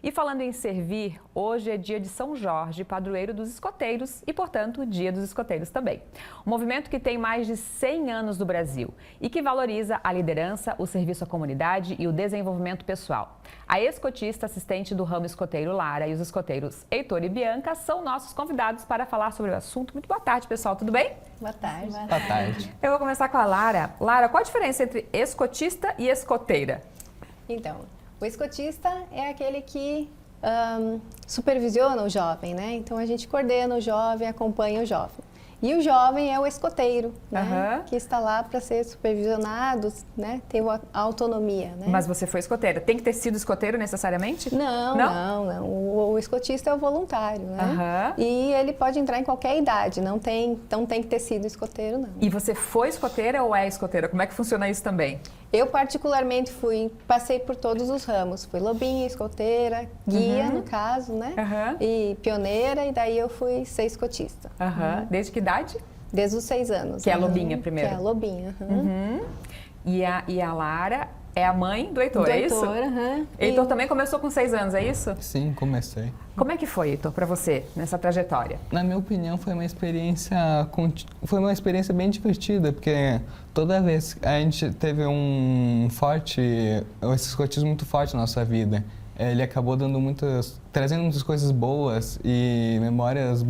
E falando em servir, hoje é dia de São Jorge, padroeiro dos escoteiros e, portanto, dia dos escoteiros também. Um movimento que tem mais de 100 anos no Brasil e que valoriza a liderança, o serviço à comunidade e o desenvolvimento pessoal. A escotista assistente do ramo escoteiro Lara e os escoteiros Heitor e Bianca são nossos convidados para falar sobre o assunto. Muito boa tarde, pessoal. Tudo bem? Boa tarde. Boa tarde. Eu vou começar com a Lara. Lara, qual a diferença entre escotista e escoteira? Então, o escotista é aquele que supervisiona o jovem, né? Então, a gente coordena o jovem, acompanha o jovem. E o jovem é o escoteiro, né? Que está lá para ser supervisionado, né? Ter a autonomia, né? Mas você foi escoteira. Tem que ter sido escoteiro necessariamente? Não. O escotista é o voluntário, né? E ele pode entrar em qualquer idade, não tem que ter sido escoteiro, não. E você foi escoteira ou é escoteira? Como é que funciona isso também? Eu particularmente passei por todos os ramos. Fui lobinha, escoteira, guia, no caso, né? E pioneira, e daí eu fui ser escotista. Desde que idade? Desde os 6 anos. Que é a lobinha primeiro? Que é a lobinha. E a Lara é a mãe do Heitor, é isso? Heitor também começou com 6 anos, é isso? Sim, comecei. Como é que foi, Heitor, para você, nessa trajetória? Na minha opinião, foi uma experiência bem divertida, porque toda vez a gente teve esse escotismo muito forte na nossa vida. Ele acabou trazendo muitas coisas boas e memórias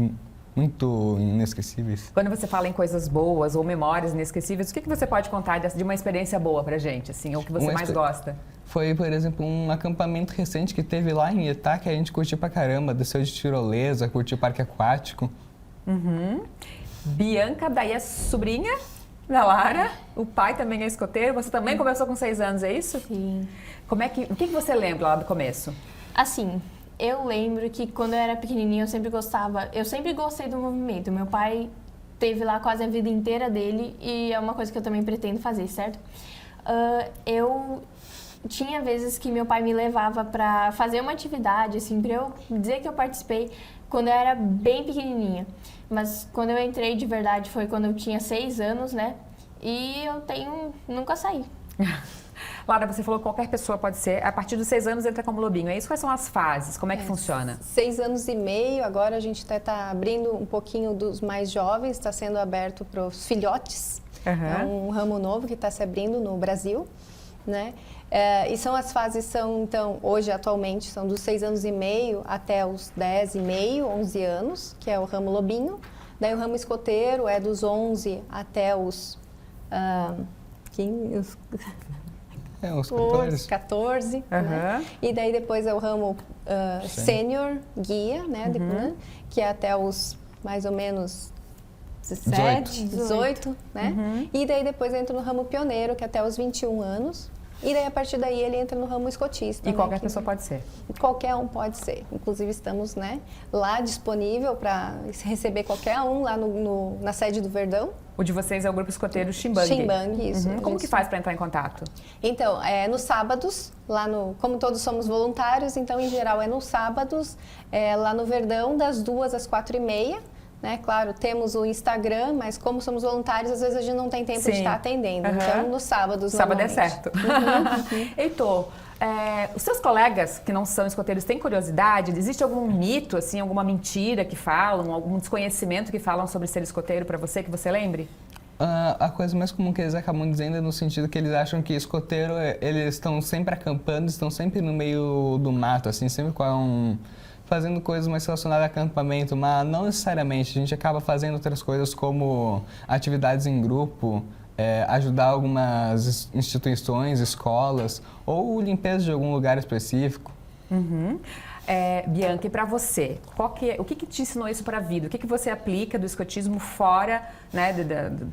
muito inesquecíveis. Quando você fala em coisas boas ou memórias inesquecíveis, o que você pode contar de uma experiência boa pra gente, assim, ou que você mais gosta? Foi, por exemplo, um acampamento recente que teve lá em Etá, que a gente curtiu pra caramba, desceu de tirolesa, curtiu parque aquático. Bianca, daí é sobrinha da Lara, o pai também é escoteiro, você também começou com 6 anos, é isso? Sim. O que você lembra lá do começo? Assim, eu lembro que quando eu era pequenininha eu sempre gostei do movimento. Meu pai teve lá quase a vida inteira dele e é uma coisa que eu também pretendo fazer, certo? Eu tinha vezes que meu pai me levava pra fazer uma atividade, assim, pra eu dizer que eu participei quando eu era bem pequenininha. Mas quando eu entrei de verdade foi quando eu tinha 6 anos, né? E nunca saí. Lara, você falou que qualquer pessoa pode ser, a partir dos 6 anos entra como lobinho, é isso? Quais são as fases? Como é que funciona? 6 anos e meio, agora a gente está abrindo um pouquinho dos mais jovens, está sendo aberto para os filhotes. É um ramo novo que está se abrindo no Brasil, né? E as fases então, hoje atualmente, são dos 6 anos e meio até os 10 e meio, 11 anos, que é o ramo lobinho. Daí o ramo escoteiro é dos 11 até os 15... Uns 14, né? E daí depois é o ramo sênior guia, né? Que é até os mais ou menos 17, 18, né? E daí depois entra no ramo pioneiro, que é até os 21 anos. E daí, a partir daí, ele entra no ramo escotista. E qualquer pessoa pode ser? Qualquer um pode ser. Inclusive, estamos, né, lá disponível para receber qualquer um lá na sede do Verdão. O de vocês é o grupo escoteiro Chimbang? Chimbang, isso. Como que faz para entrar em contato? Então, nos sábados, como todos somos voluntários, então, em geral, é nos sábados, lá no Verdão, das 2 às 4h30. Né? Claro, temos o Instagram, mas como somos voluntários, às vezes a gente não tem tempo de estar atendendo. Então, nos sábados, sábado é certo. Heitor, os seus colegas que não são escoteiros têm curiosidade? Existe algum mito, assim, alguma mentira que falam, algum desconhecimento que falam sobre ser escoteiro para você, que você lembre? A coisa mais comum que eles acabam dizendo é no sentido que eles acham que escoteiro, eles estão sempre acampando, estão sempre no meio do mato, assim, sempre fazendo coisas mais relacionadas a acampamento, mas não necessariamente. A gente acaba fazendo outras coisas como atividades em grupo, ajudar algumas instituições, escolas, ou limpeza de algum lugar específico. Bianca, e para você, o que te ensinou isso para a vida? O que você aplica do escotismo fora, né,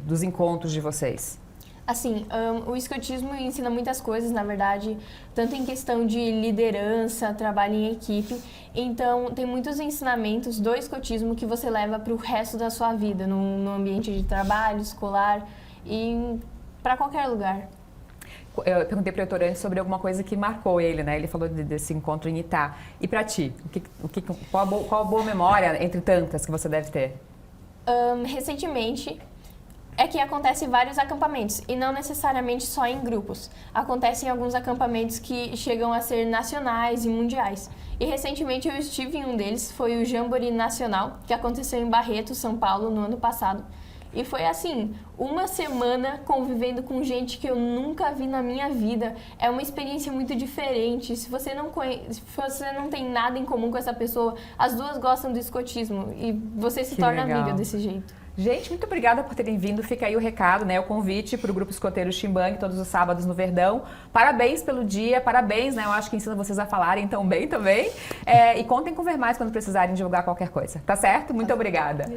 dos encontros de vocês? Assim, o escotismo ensina muitas coisas, na verdade, tanto em questão de liderança, trabalho em equipe. Então, tem muitos ensinamentos do escotismo que você leva para o resto da sua vida, no ambiente de trabalho, escolar e para qualquer lugar. Eu perguntei para o Heitor antes sobre alguma coisa que marcou ele, né? Ele falou desse encontro em Itá. E para ti, qual a boa memória, entre tantas, que você deve ter? Recentemente, é que acontecem vários acampamentos e não necessariamente só em grupos. Acontecem alguns acampamentos que chegam a ser nacionais e mundiais. E recentemente eu estive em um deles, foi o Jamboree Nacional, que aconteceu em Barretos, São Paulo, no ano passado. E foi assim, uma semana convivendo com gente que eu nunca vi na minha vida. É uma experiência muito diferente. Se você não tem nada em comum com essa pessoa, as duas gostam do escotismo e você se torna amiga desse jeito. Gente, muito obrigada por terem vindo. Fica aí o recado, né? O convite para o Grupo Escoteiro Chimbang, todos os sábados no Verdão. Parabéns pelo dia, parabéns, né? Eu acho que ensina vocês a falarem tão bem também. E contem com o Ver Mais quando precisarem divulgar qualquer coisa, tá certo? Muito obrigada.